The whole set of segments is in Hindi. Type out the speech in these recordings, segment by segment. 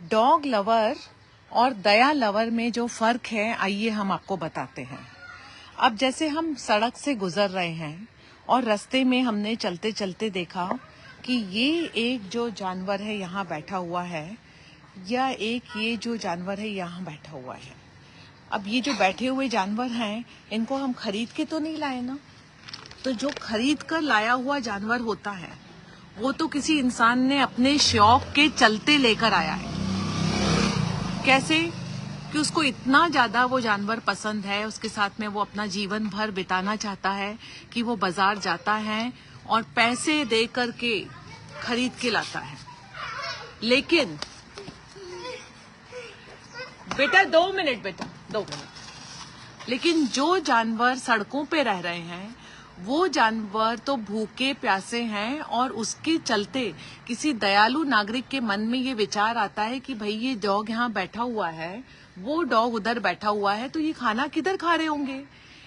डॉग लवर और दया लवर में जो फर्क है, आइए हम आपको बताते हैं। अब जैसे हम सड़क से गुजर रहे हैं और रास्ते में हमने चलते चलते देखा कि ये एक जो जानवर है यहाँ बैठा हुआ है, या एक ये जो जानवर है यहाँ बैठा हुआ है। अब ये जो बैठे हुए जानवर हैं, इनको हम खरीद के तो नहीं लाए ना। तो जो खरीद कर लाया हुआ जानवर होता है, वो तो किसी इंसान ने अपने शौक के चलते लेकर आया है। कैसे? कि उसको इतना ज्यादा वो जानवर पसंद है, उसके साथ में वो अपना जीवन भर बिताना चाहता है कि वो बाजार जाता है और पैसे दे करके खरीद के लाता है। लेकिन बेटा 2 मिनट, बेटा 2 मिनट। लेकिन जो जानवर सड़कों पे रह रहे हैं, वो जानवर तो भूखे प्यासे हैं, और उसके चलते किसी दयालु नागरिक के मन में ये विचार आता है कि भाई ये डॉग यहाँ बैठा हुआ है, वो डॉग उधर बैठा हुआ है, तो ये खाना किधर खा रहे होंगे?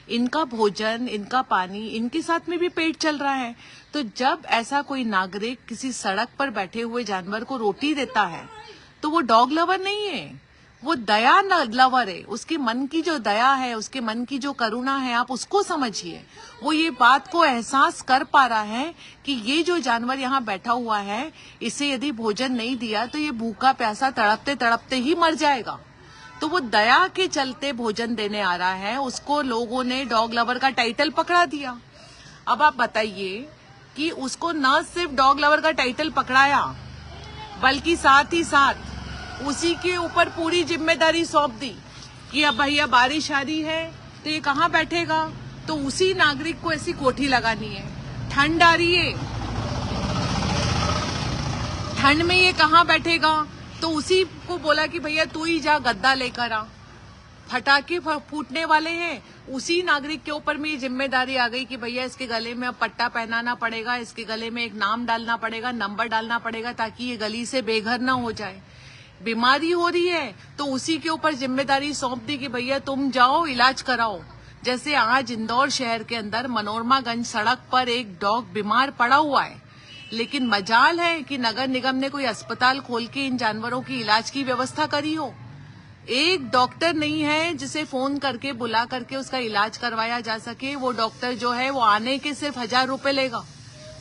इनका भोजन, इनका पानी, इनके साथ में भी पेट चल रहा है। तो जब ऐसा कोई नागरिक किसी सड़क पर बैठे हुए जानवर को रोटी देता है, तो वो डॉग लवर नहीं है, वो दया लवर है। उसके मन की जो दया है, उसके मन की जो करुणा है, आप उसको समझिए। वो ये बात को एहसास कर पा रहा है कि ये जो जानवर यहाँ बैठा हुआ है, इसे यदि भोजन नहीं दिया तो ये भूखा प्यासा तड़पते तड़पते ही मर जाएगा। तो वो दया के चलते भोजन देने आ रहा है, उसको लोगों ने डॉग लवर का टाइटल पकड़ा दिया। अब आप बताइए कि उसको न सिर्फ डॉग लवर का टाइटल पकड़ाया, बल्कि साथ ही साथ उसी के ऊपर पूरी जिम्मेदारी सौंप दी कि अब भैया बारिश आ रही है तो ये कहाँ बैठेगा? तो उसी नागरिक को ऐसी कोठी लगानी है। ठंड आ रही है, ठंड में ये कहाँ बैठेगा? तो उसी को बोला कि भैया तू ही जा गद्दा लेकर आ। फटाके फूटने वाले हैं, उसी नागरिक के ऊपर में ये जिम्मेदारी आ गई कि भैया इसके गले में अब पट्टा पहनाना पड़ेगा, इसके गले में एक नाम डालना पड़ेगा, नंबर डालना पड़ेगा, ताकि ये गली से बेघर ना हो जाए। बीमारी हो रही है तो उसी के ऊपर जिम्मेदारी सौंप दी कि भैया तुम जाओ इलाज कराओ। जैसे आज इंदौर शहर के अंदर मनोरमागंज सड़क पर एक डॉग बीमार पड़ा हुआ है, लेकिन मजाल है कि नगर निगम ने कोई अस्पताल खोल के इन जानवरों की इलाज की व्यवस्था करी हो। एक डॉक्टर नहीं है जिसे फोन करके बुला करके उसका इलाज करवाया जा सके। वो डॉक्टर जो है वो आने के सिर्फ 1000 रुपए लेगा।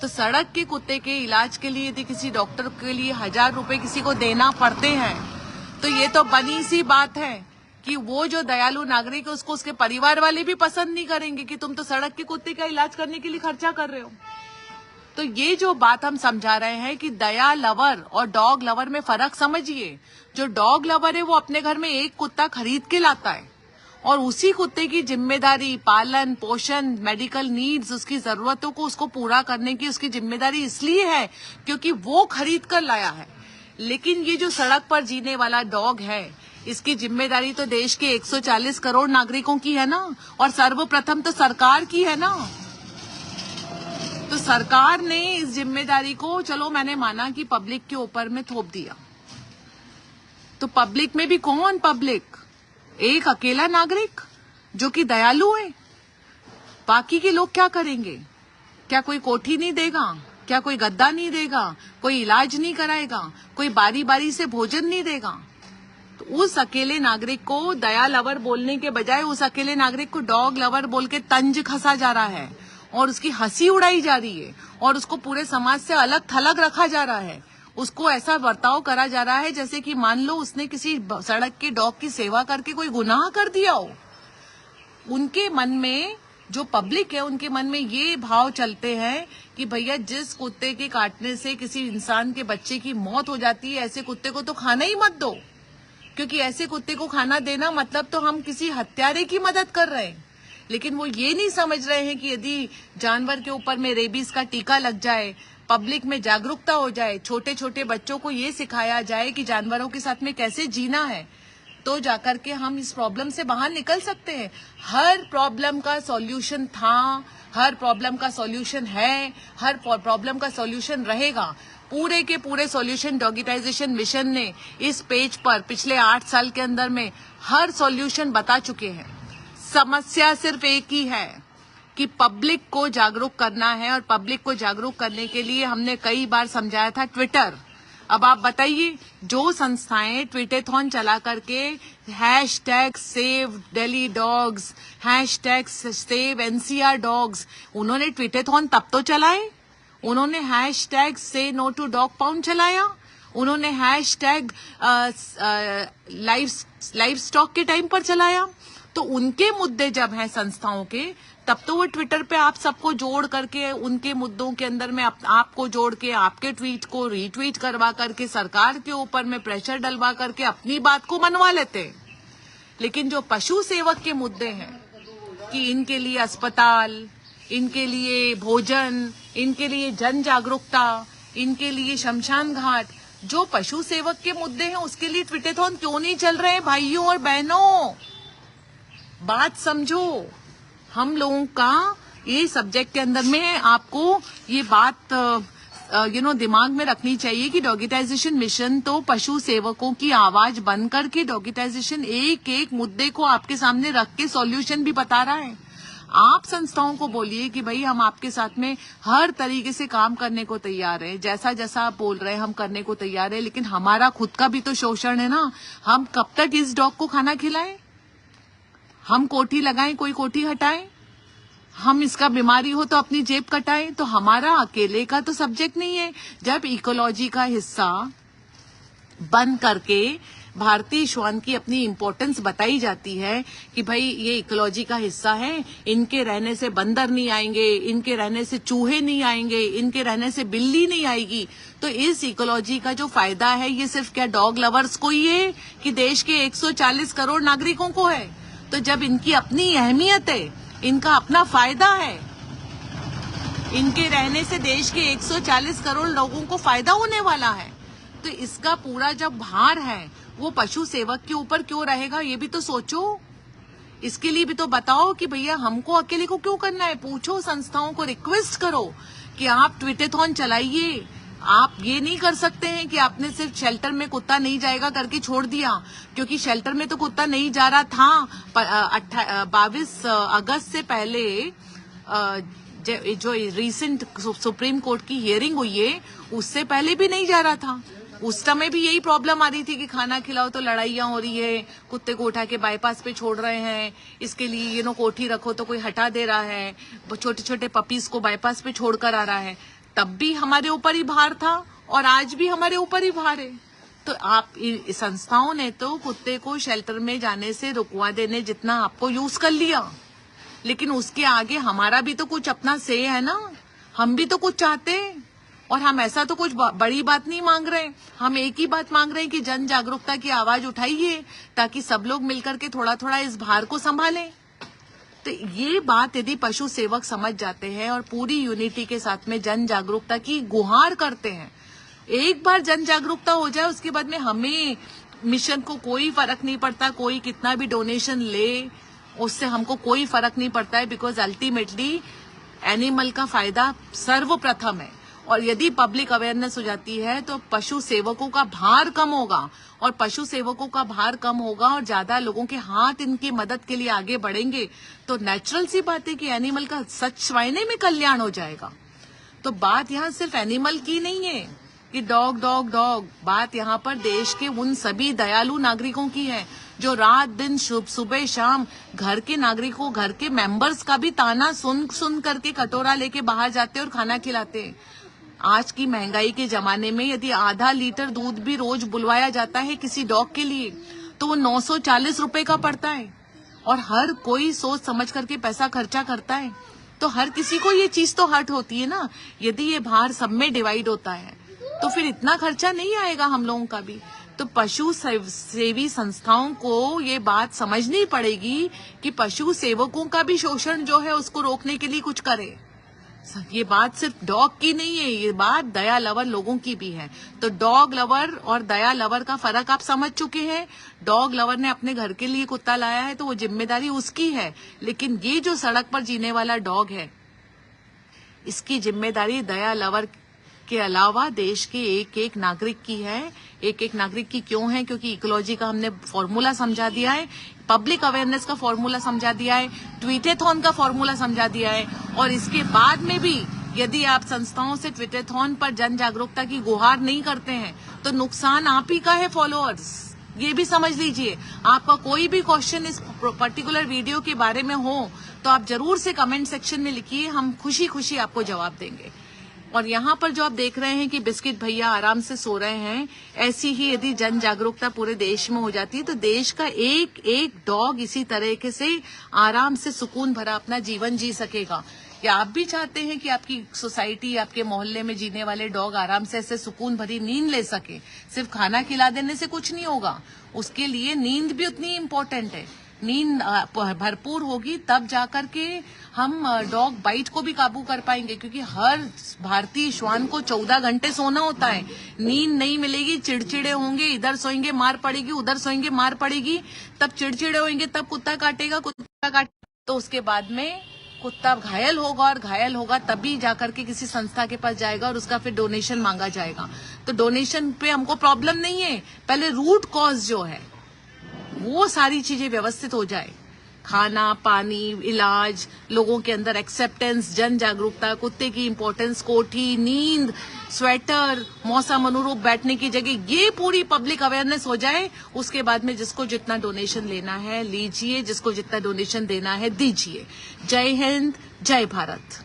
तो सड़क के कुत्ते के इलाज के लिए यदि किसी डॉक्टर के लिए 1000 रुपए किसी को देना पड़ते हैं, तो ये तो बनी सी बात है कि वो जो दयालु नागरिक है उसको उसके परिवार वाले भी पसंद नहीं करेंगे कि तुम तो सड़क के कुत्ते का इलाज करने के लिए खर्चा कर रहे हो। तो ये जो बात हम समझा रहे हैं कि दया लवर और डॉग लवर में फर्क समझिए। जो डॉग लवर है वो अपने घर में एक कुत्ता खरीद के लाता है, और उसी कुत्ते की जिम्मेदारी पालन पोषण, मेडिकल नीड्स, उसकी जरूरतों को उसको पूरा करने की उसकी जिम्मेदारी इसलिए है क्योंकि वो खरीद कर लाया है। लेकिन ये जो सड़क पर जीने वाला डॉग है, इसकी जिम्मेदारी तो देश के 140 करोड़ नागरिकों की है ना, और सर्वप्रथम तो सरकार की है ना। तो सरकार ने इस जिम्मेदारी को, चलो मैंने माना कि पब्लिक के ऊपर में थोप दिया, तो पब्लिक में भी कौन पब्लिक? एक अकेला नागरिक जो कि दयालु है। बाकी के लोग क्या करेंगे? क्या कोई कोठी नहीं देगा? क्या कोई गद्दा नहीं देगा? कोई इलाज नहीं कराएगा? कोई बारी बारी से भोजन नहीं देगा? तो उस अकेले नागरिक को दया लवर बोलने के बजाय उस अकेले नागरिक को डॉग लवर बोल के तंज खसा जा रहा है, और उसकी हंसी उड़ाई जा रही है, और उसको पूरे समाज से अलग थलग रखा जा रहा है। उसको ऐसा बर्ताव करा जा रहा है जैसे कि मान लो उसने किसी सड़क के डॉग की सेवा करके कोई गुनाह कर दिया हो। उनके मन में, जो पब्लिक है, उनके मन में ये भाव चलते हैं कि भैया जिस कुत्ते के काटने से किसी इंसान के बच्चे की मौत हो जाती है, ऐसे कुत्ते को तो खाना ही मत दो, क्योंकि ऐसे कुत्ते को खाना देना मतलब तो हम किसी हत्यारे की मदद कर रहे हैं। लेकिन वो ये नहीं समझ रहे हैं कि यदि जानवर के ऊपर में रेबीज का टीका लग जाए, पब्लिक में जागरूकता हो जाए, छोटे छोटे बच्चों को ये सिखाया जाए कि जानवरों के साथ में कैसे जीना है, तो जाकर के हम इस प्रॉब्लम से बाहर निकल सकते हैं। हर प्रॉब्लम का सॉल्यूशन था, हर प्रॉब्लम का सॉल्यूशन है, हर प्रॉब्लम का सॉल्यूशन रहेगा। पूरे के पूरे सॉल्यूशन डॉगिटाइजेशन मिशन ने इस पेज पर पिछले 8 साल के अंदर में हर सॉल्यूशन बता चुके हैं। समस्या सिर्फ एक ही है कि पब्लिक को जागरूक करना है, और पब्लिक को जागरूक करने के लिए हमने कई बार समझाया था ट्विटर। अब आप बताइए, जो संस्थाएं ट्वीटेथॉन चला करके #SaveDelhiDogs, #SaveNCRDogs, उन्होंने ट्वीटेथॉन तब तो चलाए, उन्होंने #SayNoToDogPound चलाया, उन्होंने लाइव स्टॉक के टाइम पर चलाया। तो उनके मुद्दे जब हैं संस्थाओं के, तब तो वो ट्विटर पे आप सबको जोड़ करके उनके मुद्दों के अंदर में आपको जोड़ के आपके ट्वीट को रीट्वीट करवा करके सरकार के ऊपर में प्रेशर डलवा करके अपनी बात को मनवा लेते हैं। लेकिन जो पशु सेवक के मुद्दे हैं कि इनके लिए अस्पताल, इनके लिए भोजन, इनके लिए जन जागरूकता, इनके लिए शमशान घाट, जो पशु सेवक के मुद्दे हैं उसके लिए ट्वीटेथॉन क्यों नहीं चल रहे हैं भाइयों और बहनों? बात समझो। हम लोगों का ये सब्जेक्ट के अंदर में आपको ये बात दिमाग में रखनी चाहिए कि डॉगिटाइजेशन मिशन तो पशु सेवकों की आवाज बन करके डॉगिटाइजेशन एक एक मुद्दे को आपके सामने रख के सॉल्यूशन भी बता रहा है। आप संस्थाओं को बोलिए कि भाई हम आपके साथ में हर तरीके से काम करने को तैयार हैं, जैसा जैसा आप बोल रहे हैं हम करने को तैयार है, लेकिन हमारा खुद का भी तो शोषण है ना। हम कब तक इस डॉग को खाना खिलाएं? हम कोठी लगाएं, कोई कोठी हटाएं? हम इसका बीमारी हो तो अपनी जेब कटाएं? तो हमारा अकेले का तो सब्जेक्ट नहीं है। जब इकोलॉजी का हिस्सा बन करके भारतीय श्वान की अपनी इम्पोर्टेंस बताई जाती है कि भाई ये इकोलॉजी का हिस्सा है, इनके रहने से बंदर नहीं आएंगे, इनके रहने से चूहे नहीं आएंगे, इनके रहने से बिल्ली नहीं आएगी, तो इस इकोलॉजी का जो फायदा है ये सिर्फ क्या डॉग लवर्स को ही है कि देश के 140 करोड़ नागरिकों को है? तो जब इनकी अपनी अहमियत है, इनका अपना फायदा है, इनके रहने से देश के 140 करोड़ लोगों को फायदा होने वाला है, तो इसका पूरा जब भार है वो पशु सेवक के ऊपर क्यों रहेगा? ये भी तो सोचो। इसके लिए भी तो बताओ कि भैया हमको अकेले को क्यों करना है। पूछो, संस्थाओं को रिक्वेस्ट करो कि आप ट्वीटेथॉन चलाइए। आप ये नहीं कर सकते हैं कि आपने सिर्फ शेल्टर में कुत्ता नहीं जाएगा करके छोड़ दिया, क्योंकि शेल्टर में तो कुत्ता नहीं जा रहा था। 22 अगस्त से पहले जो रिसेंट सुप्रीम कोर्ट की हियरिंग हुई है उससे पहले भी नहीं जा रहा था। उस समय भी यही प्रॉब्लम आ रही थी कि खाना खिलाओ तो लड़ाइयां हो रही है, कुत्ते को उठा के बाईपास पे छोड़ रहे हैं, इसके लिए कोठी रखो तो कोई हटा दे रहा है, छोटे छोटे पपीज को बाईपास पे छोड़कर आ रहा है। तब भी हमारे ऊपर ही भार था और आज भी हमारे ऊपर ही भार है। तो आप संस्थाओं ने तो कुत्ते को शेल्टर में जाने से रुकवा देने जितना आपको यूज कर लिया, लेकिन उसके आगे हमारा भी तो कुछ अपना से है ना। हम भी तो कुछ चाहते हैं, और हम ऐसा तो कुछ बड़ी बात नहीं मांग रहे। हम एक ही बात मांग रहे हैं कि जन जागरूकता की आवाज उठाइए ताकि सब लोग मिलकर के थोड़ा थोड़ा इस भार को संभालें। तो ये बात यदि पशु सेवक समझ जाते हैं और पूरी यूनिटी के साथ में जन जागरूकता की गुहार करते हैं, एक बार जन जागरूकता हो जाए उसके बाद में हमें मिशन को कोई फर्क नहीं पड़ता, कोई कितना भी डोनेशन ले उससे हमको कोई फर्क नहीं पड़ता है, बिकॉज अल्टीमेटली एनिमल का फायदा सर्वप्रथम है। और यदि पब्लिक अवेयरनेस हो जाती है तो पशु सेवकों का भार कम होगा, और पशु सेवकों का भार कम होगा और ज्यादा लोगों के हाथ इनकी मदद के लिए आगे बढ़ेंगे, तो नेचुरल सी बात है कि एनिमल का सच मायने में कल्याण हो जाएगा। तो बात यहाँ सिर्फ एनिमल की नहीं है कि डॉग डॉग डॉग, बात यहाँ पर देश के उन सभी दयालु नागरिकों की है जो रात दिन सुबह शाम घर के नागरिकों, घर के मेंबर्स का भी ताना सुन सुन करके कटोरा लेके बाहर जाते हैं और खाना खिलाते हैं। आज की महंगाई के जमाने में यदि आधा लीटर दूध भी रोज बुलवाया जाता है किसी डॉग के लिए तो वो 940 रुपए का पड़ता है, और हर कोई सोच समझ करके पैसा खर्चा करता है। तो हर किसी को ये चीज तो हर्ट होती है ना। यदि ये भार सब में डिवाइड होता है तो फिर इतना खर्चा नहीं आएगा हम लोगों का भी। तो पशु सेवी संस्थाओं को ये बात समझनी पड़ेगी कि पशु सेवकों का भी शोषण जो है उसको रोकने के लिए कुछ करे। ये बात सिर्फ डॉग की नहीं है, ये बात दया लवर लोगों की भी है। तो डॉग लवर और दया लवर का फर्क आप समझ चुके हैं। डॉग लवर ने अपने घर के लिए कुत्ता लाया है तो वो जिम्मेदारी उसकी है, लेकिन ये जो सड़क पर जीने वाला डॉग है इसकी जिम्मेदारी दया लवर के अलावा देश के एक एक नागरिक की है। एक एक नागरिक की क्यों है? क्योंकि इकोलॉजी का हमने फॉर्मूला समझा दिया है, पब्लिक अवेयरनेस का फॉर्मूला समझा दिया है, ट्वीटेथॉन का फॉर्मूला समझा दिया है, और इसके बाद में भी यदि आप संस्थाओं से ट्विटरथॉन पर जन जागरूकता की गुहार नहीं करते हैं तो नुकसान आप ही का है फॉलोअर्स, ये भी समझ लीजिए। आपका कोई भी क्वेश्चन इस पर्टिकुलर वीडियो के बारे में हो तो आप जरूर से कमेंट सेक्शन में लिखिए, हम खुशी खुशी आपको जवाब देंगे। और यहाँ पर जो आप देख रहे हैं कि बिस्किट भैया आराम से सो रहे हैं, ऐसी ही यदि जन जागरूकता पूरे देश में हो जाती है तो देश का एक एक डॉग इसी तरीके से आराम से सुकून भरा अपना जीवन जी सकेगा। या आप भी चाहते हैं कि आपकी सोसाइटी, आपके मोहल्ले में जीने वाले डॉग आराम से ऐसे सुकून भरी नींद ले सके? सिर्फ खाना खिला देने से कुछ नहीं होगा, उसके लिए नींद भी उतनी इम्पोर्टेंट है। नींद भरपूर होगी तब जाकर के हम डॉग बाइट को भी काबू कर पाएंगे, क्योंकि हर भारतीय श्वान को 14 घंटे सोना होता है। नींद नहीं मिलेगी, चिड़चिड़े होंगे, इधर सोएंगे मार पड़ेगी, उधर सोएंगे मार पड़ेगी, तब चिड़चिड़े होंगे, तब कुत्ता काटेगा, तो उसके बाद में कुत्ता घायल होगा, और घायल होगा तभी जाकर के किसी संस्था के पास जाएगा और उसका फिर डोनेशन मांगा जाएगा। तो डोनेशन पे हमको प्रॉब्लम नहीं है, पहले रूट कॉज जो है वो सारी चीजें व्यवस्थित हो जाए। खाना, पानी, इलाज, लोगों के अंदर एक्सेप्टेंस, जन जागरूकता, कुत्ते की इंपॉर्टेंस, कोठी, नींद, स्वेटर, मौसम अनुरूप बैठने की जगह, ये पूरी पब्लिक अवेयरनेस हो जाए। उसके बाद में जिसको जितना डोनेशन लेना है लीजिए, जिसको जितना डोनेशन देना है दीजिए। जय हिंद, जय भारत।